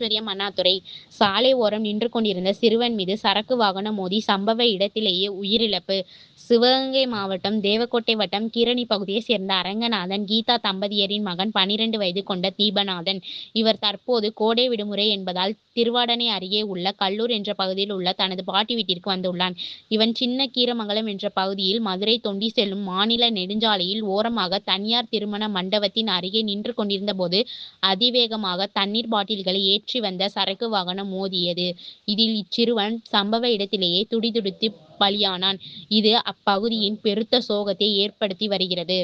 ஐஸ்வர்யம் அண்ணாதுரை. சாலை ஓரம் நின்று கொண்டிருந்த சிறுவன் மீது சரக்கு வாகனம் மோதி சம்பவ இடத்திலேயே உயிரிழப்பு. சிவகங்கை மாவட்டம் தேவக்கோட்டை வட்டம் கீரணி பகுதியை சேர்ந்த அரங்கநாதன், கீதா தம்பதியரின் மகன் 12 வயது கொண்ட தீபநாதன். இவர் தற்போது கோடை விடுமுறை என்பதால் திருவாடனை அருகே உள்ள கல்லூர் என்ற பகுதியில் உள்ள தனது பாட்டி வீட்டிற்கு வந்துள்ளான். இவன் சின்ன கீரமங்கலம் என்ற பகுதியில் மதுரை தொண்டி செல்லும் மாநில நெடுஞ்சாலையில் ஓரமாக தனியார் திருமண மண்டபத்தின் அருகே நின்று கொண்டிருந்த போது அதிவேகமாக தண்ணீர் பாட்டில்களை ஏற்றி வந்த சரக்கு வாகனம் மோதியது. இதில் இச்சிறுவன் சம்பவ இடத்திலேயே துடிதுடித்து பலியானான். இது அப்பகுதியின் பெருத்த சோகத்தை ஏற்படுத்தி வருகிறது.